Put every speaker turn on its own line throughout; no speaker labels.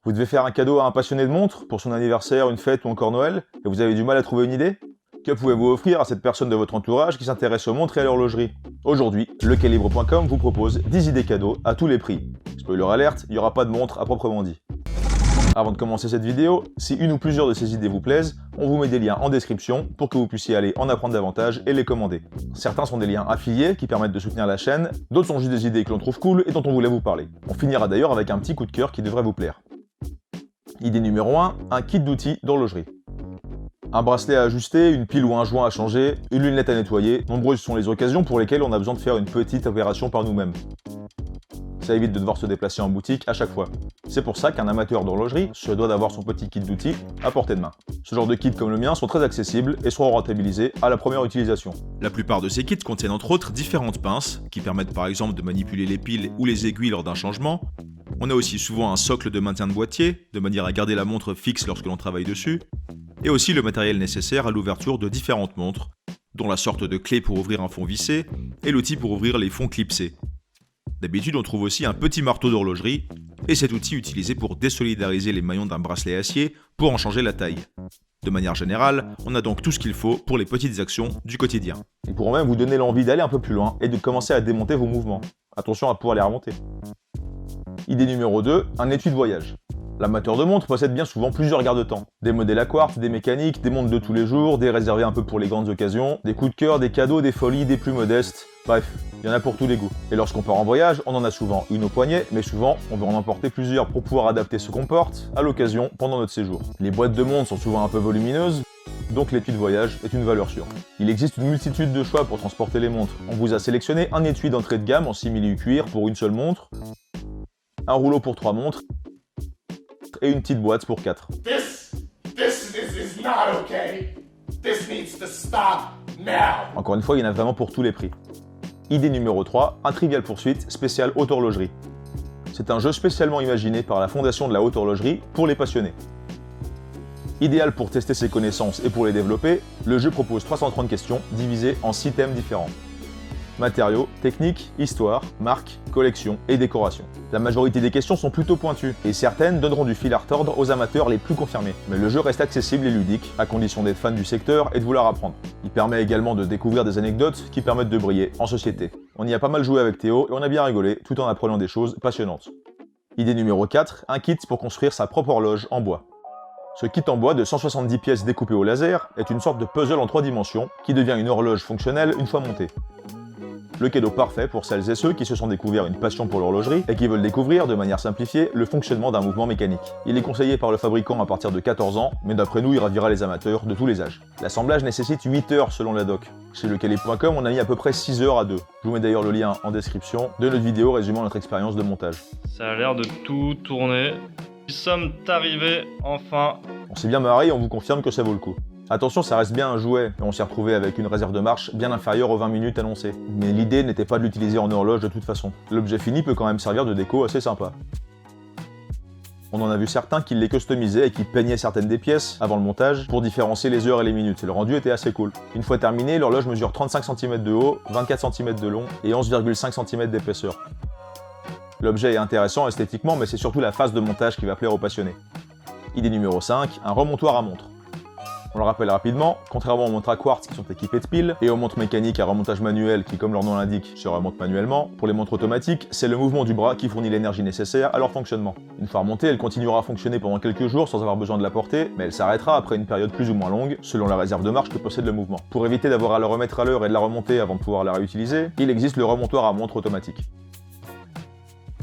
Vous devez faire un cadeau à un passionné de montres pour son anniversaire, une fête ou encore Noël, et vous avez du mal à trouver une idée? Que pouvez-vous offrir à cette personne de votre entourage qui s'intéresse aux montres et à l'horlogerie? Aujourd'hui, lecalibre.com vous propose 10 idées cadeaux à tous les prix. Spoiler alerte, il n'y aura pas de montre à proprement dit. Avant de commencer cette vidéo, si une ou plusieurs de ces idées vous plaisent, on vous met des liens en description pour que vous puissiez aller en apprendre davantage et les commander. Certains sont des liens affiliés qui permettent de soutenir la chaîne, d'autres sont juste des idées que l'on trouve cool et dont on voulait vous parler. On finira d'ailleurs avec un petit coup de cœur qui devrait vous plaire. Idée numéro 1, un kit d'outils d'horlogerie. Un bracelet à ajuster, une pile ou un joint à changer, une lunette à nettoyer, nombreuses sont les occasions pour lesquelles on a besoin de faire une petite opération par nous-mêmes. Ça évite de devoir se déplacer en boutique à chaque fois. C'est pour ça qu'un amateur d'horlogerie se doit d'avoir son petit kit d'outils à portée de main. Ce genre de kits comme le mien sont très accessibles et seront rentabilisés à la première utilisation.
La plupart de ces kits contiennent entre autres différentes pinces, qui permettent par exemple de manipuler les piles ou les aiguilles lors d'un changement. On a aussi souvent un socle de maintien de boîtier, de manière à garder la montre fixe lorsque l'on travaille dessus, et aussi le matériel nécessaire à l'ouverture de différentes montres, dont la sorte de clé pour ouvrir un fond vissé et l'outil pour ouvrir les fonds clipsés. D'habitude, on trouve aussi un petit marteau d'horlogerie, et cet outil utilisé pour désolidariser les maillons d'un bracelet acier pour en changer la taille. De manière générale, on a donc tout ce qu'il faut pour les petites actions du quotidien.
Ils pourront même vous donner l'envie d'aller un peu plus loin et de commencer à démonter vos mouvements. Attention à pouvoir les remonter. Idée numéro 2, un étui de voyage. L'amateur de montres possède bien souvent plusieurs garde-temps. Des modèles à quartz, des mécaniques, des montres de tous les jours, des réservés un peu pour les grandes occasions, des coups de cœur, des cadeaux, des folies, des plus modestes. Bref, il y en a pour tous les goûts. Et lorsqu'on part en voyage, on en a souvent une au poignet, mais souvent, on veut en emporter plusieurs pour pouvoir adapter ce qu'on porte à l'occasion pendant notre séjour. Les boîtes de montres sont souvent un peu volumineuses, donc l'étui de voyage est une valeur sûre. Il existe une multitude de choix pour transporter les montres. On vous a sélectionné un étui d'entrée de gamme en simili cuir pour une seule montre, un rouleau pour 3 montres, et une petite boîte pour 4.
This is not okay. This needs to stop now.
Encore une fois, il y en a vraiment pour tous les prix. Idée numéro 3, un Trivial Pursuit spécial haute horlogerie. C'est un jeu spécialement imaginé par la Fondation de la haute horlogerie pour les passionnés. Idéal pour tester ses connaissances et pour les développer, le jeu propose 330 questions divisées en 6 thèmes différents. Matériaux, techniques, histoire, marque, collection et décoration. La majorité des questions sont plutôt pointues, et certaines donneront du fil à retordre aux amateurs les plus confirmés. Mais le jeu reste accessible et ludique, à condition d'être fan du secteur et de vouloir apprendre. Il permet également de découvrir des anecdotes qui permettent de briller en société. On y a pas mal joué avec Théo et on a bien rigolé, tout en apprenant des choses passionnantes. Idée numéro 4, un kit pour construire sa propre horloge en bois. Ce kit en bois de 170 pièces découpées au laser est une sorte de puzzle en 3 dimensions qui devient une horloge fonctionnelle une fois montée. Le cadeau parfait pour celles et ceux qui se sont découverts une passion pour l'horlogerie et qui veulent découvrir, de manière simplifiée, le fonctionnement d'un mouvement mécanique. Il est conseillé par le fabricant à partir de 14 ans, mais d'après nous, il ravira les amateurs de tous les âges. L'assemblage nécessite 8 heures selon la doc. Chez lecalibre.com, on a mis à peu près 6 heures à 2. Je vous mets d'ailleurs le lien en description de notre vidéo résumant notre expérience de montage.
Ça a l'air de tout tourner. Nous sommes arrivés, enfin.
On s'est bien marré et on vous confirme que ça vaut le coup. Attention, ça reste bien un jouet, et on s'est retrouvé avec une réserve de marche bien inférieure aux 20 minutes annoncées. Mais l'idée n'était pas de l'utiliser en horloge de toute façon. L'objet fini peut quand même servir de déco assez sympa. On en a vu certains qui les customisaient et qui peignaient certaines des pièces avant le montage pour différencier les heures et les minutes, et le rendu était assez cool. Une fois terminé, l'horloge mesure 35 cm de haut, 24 cm de long et 11,5 cm d'épaisseur. L'objet est intéressant esthétiquement, mais c'est surtout la phase de montage qui va plaire aux passionnés. Idée numéro 5, un remontoir à montre. On le rappelle rapidement, contrairement aux montres à quartz qui sont équipées de piles, et aux montres mécaniques à remontage manuel qui, comme leur nom l'indique, se remontent manuellement, pour les montres automatiques, c'est le mouvement du bras qui fournit l'énergie nécessaire à leur fonctionnement. Une fois remontée, elle continuera à fonctionner pendant quelques jours sans avoir besoin de la porter, mais elle s'arrêtera après une période plus ou moins longue, selon la réserve de marche que possède le mouvement. Pour éviter d'avoir à la remettre à l'heure et de la remonter avant de pouvoir la réutiliser, il existe le remontoir à montre automatique.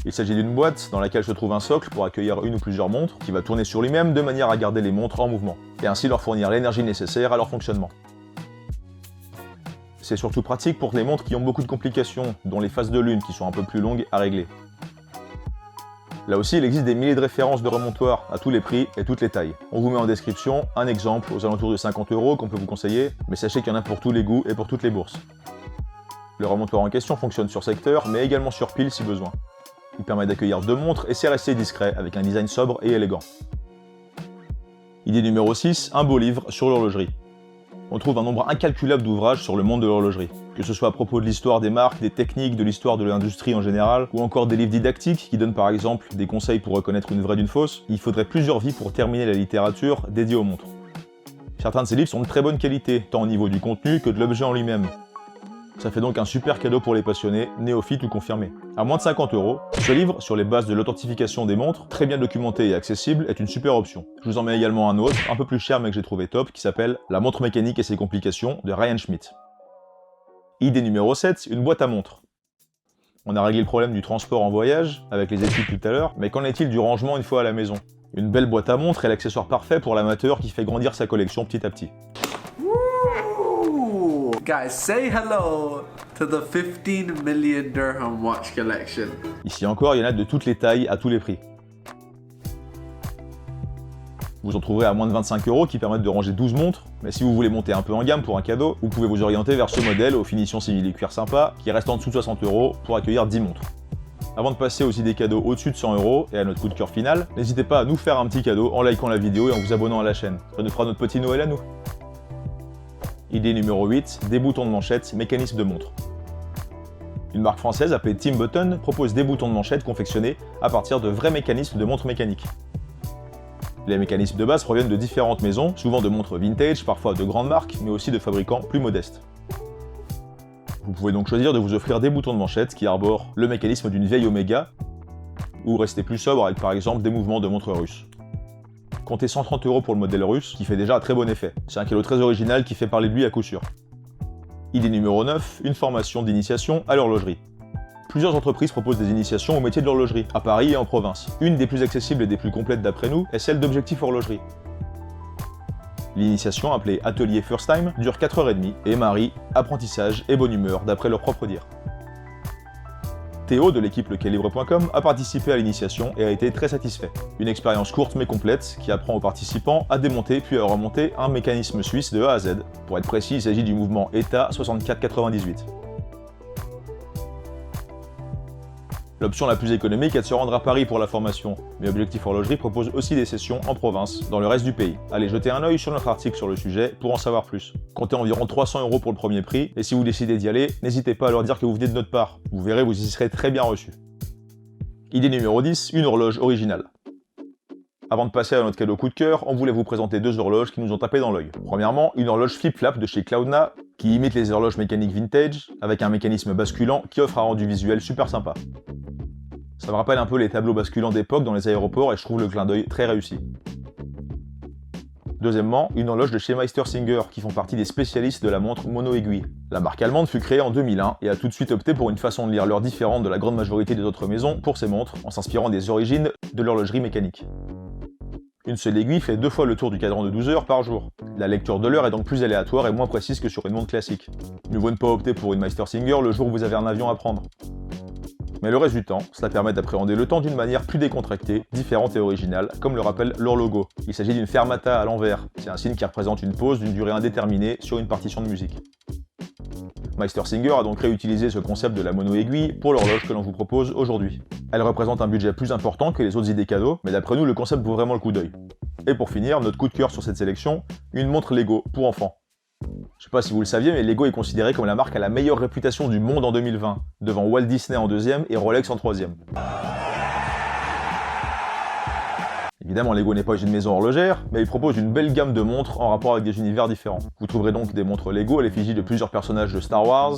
Il s'agit d'une boîte dans laquelle se trouve un socle pour accueillir une ou plusieurs montres qui va tourner sur lui-même de manière à garder les montres en mouvement, et ainsi leur fournir l'énergie nécessaire à leur fonctionnement. C'est surtout pratique pour les montres qui ont beaucoup de complications, dont les phases de lune qui sont un peu plus longues à régler. Là aussi, il existe des milliers de références de remontoirs à tous les prix et toutes les tailles. On vous met en description un exemple aux alentours de 50 € qu'on peut vous conseiller, mais sachez qu'il y en a pour tous les goûts et pour toutes les bourses. Le remontoir en question fonctionne sur secteur, mais également sur pile si besoin. Il permet d'accueillir 2 montres et c'est resté discret avec un design sobre et élégant. Idée numéro 6, un beau livre sur l'horlogerie. on trouve un nombre incalculable d'ouvrages sur le monde de l'horlogerie. Que ce soit à propos de l'histoire des marques, des techniques, de l'histoire de l'industrie en général, ou encore des livres didactiques qui donnent par exemple des conseils pour reconnaître une vraie d'une fausse, il faudrait plusieurs vies pour terminer la littérature dédiée aux montres. Certains de ces livres sont de très bonne qualité, tant au niveau du contenu que de l'objet en lui-même. Ça fait donc un super cadeau pour les passionnés, néophytes ou confirmés. À moins de 50 €, ce livre, sur les bases de l'authentification des montres, très bien documenté et accessible, est une super option. Je vous en mets également un autre, un peu plus cher mais que j'ai trouvé top, qui s'appelle La montre mécanique et ses complications de Ryan Schmidt. Idée numéro 7, une boîte à montres. On a réglé le problème du transport en voyage, avec les études tout à l'heure, mais qu'en est-il du rangement une fois à la maison? Une belle boîte à montres est l'accessoire parfait pour l'amateur qui fait grandir sa collection petit à petit.
Guys, say hello to the 15 million dirham watch collection.
Ici encore, il y en a de toutes les tailles, à tous les prix. Vous en trouverez à moins de 25 € qui permettent de ranger 12 montres, mais si vous voulez monter un peu en gamme pour un cadeau, vous pouvez vous orienter vers ce modèle aux finitions simili cuir sympa, qui reste en dessous de 60 € pour accueillir 10 montres. Avant de passer aux idées cadeaux au-dessus de 100 € et à notre coup de cœur final, n'hésitez pas à nous faire un petit cadeau en likant la vidéo et en vous abonnant à la chaîne. Ça nous fera notre petit Noël à nous. Idée numéro 8, des boutons de manchette, mécanisme de montre. Une marque française appelée Tim Button propose des boutons de manchette confectionnés à partir de vrais mécanismes de montres mécaniques. Les mécanismes de base proviennent de différentes maisons, souvent de montres vintage, parfois de grandes marques, mais aussi de fabricants plus modestes. Vous pouvez donc choisir de vous offrir des boutons de manchette qui arborent le mécanisme d'une vieille Omega, ou rester plus sobre avec par exemple des mouvements de montres russes. Comptez 130 € pour le modèle russe, qui fait déjà un très bon effet. C'est un cadeau très original qui fait parler de lui à coup sûr. Idée numéro 9, une formation d'initiation à l'horlogerie. Plusieurs entreprises proposent des initiations au métier de l'horlogerie, à Paris et en province. Une des plus accessibles et des plus complètes d'après nous est celle d'Objectif Horlogerie. L'initiation, appelée Atelier First Time, dure 4h30 et marie apprentissage et bonne humeur d'après leur propre dire. Théo de l'équipe lequellibre.com a participé à l'initiation et a été très satisfait. Une expérience courte mais complète qui apprend aux participants à démonter puis à remonter un mécanisme suisse de A à Z. Pour être précis, il s'agit du mouvement ETA 6498. L'option la plus économique est de se rendre à Paris pour la formation, mais Objectif Horlogerie propose aussi des sessions en province, dans le reste du pays. Allez jeter un œil sur notre article sur le sujet pour en savoir plus. Comptez environ 300 € pour le premier prix, et si vous décidez d'y aller, n'hésitez pas à leur dire que vous venez de notre part. Vous verrez, vous y serez très bien reçus. Idée numéro 10, une horloge originale. Avant de passer à notre cadeau coup de cœur, on voulait vous présenter deux horloges qui nous ont tapé dans l'œil. Premièrement, une horloge flip-flap de chez Cloudna, qui imite les horloges mécaniques vintage, avec un mécanisme basculant qui offre un rendu visuel super sympa. Ça me rappelle un peu les tableaux basculants d'époque dans les aéroports et je trouve le clin d'œil très réussi. Deuxièmement, une horloge de chez Meister Singer, qui font partie des spécialistes de la montre mono-aiguille. La marque allemande fut créée en 2001 et a tout de suite opté pour une façon de lire l'heure différente de la grande majorité des autres maisons pour ses montres, en s'inspirant des origines de l'horlogerie mécanique. Une seule aiguille fait 2 fois le tour du cadran de 12 heures par jour. La lecture de l'heure est donc plus aléatoire et moins précise que sur une montre classique. Mieux vaut ne pas opter pour une Meister Singer le jour où vous avez un avion à prendre. Mais le reste du temps, cela permet d'appréhender le temps d'une manière plus décontractée, différente et originale, comme le rappelle leur logo. Il s'agit d'une fermata à l'envers, c'est un signe qui représente une pause d'une durée indéterminée sur une partition de musique. Meister Singer a donc réutilisé ce concept de la mono-aiguille pour l'horloge que l'on vous propose aujourd'hui. Elle représente un budget plus important que les autres idées cadeaux, mais d'après nous le concept vaut vraiment le coup d'œil. Et pour finir, notre coup de cœur sur cette sélection, une montre Lego pour enfants. Je sais pas si vous le saviez, mais Lego est considéré comme la marque à la meilleure réputation du monde en 2020, devant Walt Disney en deuxième et Rolex en troisième. Évidemment, Lego n'est pas une maison horlogère, mais il propose une belle gamme de montres en rapport avec des univers différents. Vous trouverez donc des montres Lego à l'effigie de plusieurs personnages de Star Wars,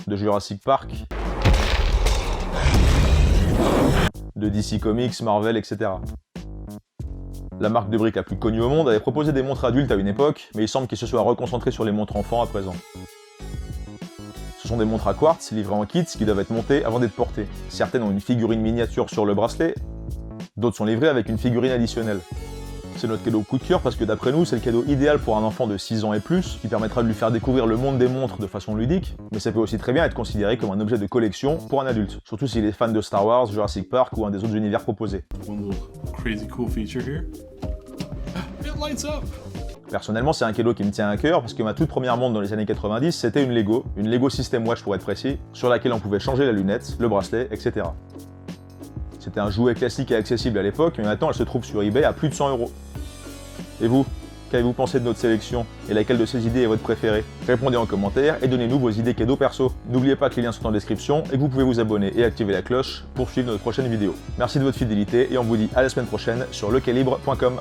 de Jurassic Park, de DC Comics, Marvel, etc. La marque de briques la plus connue au monde avait proposé des montres adultes à une époque, mais il semble qu'il se soit reconcentré sur les montres enfants à présent. Ce sont des montres à quartz livrées en kits qui doivent être montées avant d'être portées. Certaines ont une figurine miniature sur le bracelet, d'autres sont livrées avec une figurine additionnelle. C'est notre cadeau coup de cœur parce que d'après nous, c'est le cadeau idéal pour un enfant de 6 ans et plus, qui permettra de lui faire découvrir le monde des montres de façon ludique, mais ça peut aussi très bien être considéré comme un objet de collection pour un adulte, surtout s'il est fan de Star Wars, Jurassic Park ou un des autres univers proposés.
One little crazy cool feature here. It lights up.
Personnellement, c'est un cadeau qui me tient à cœur parce que ma toute première montre dans les années 90, c'était une Lego System Watch pour être précis, sur laquelle on pouvait changer la lunette, le bracelet, etc. C'était un jouet classique et accessible à l'époque, mais maintenant elle se trouve sur eBay à plus de 100 €. Et vous, Qu'avez-vous pensé de notre sélection et laquelle de ces idées est votre préférée? Répondez en commentaire et donnez-nous vos idées cadeaux perso. N'oubliez pas que les liens sont en description et que vous pouvez vous abonner et activer la cloche pour suivre notre prochaine vidéo. Merci de votre fidélité et on vous dit à la semaine prochaine sur lecalibre.com.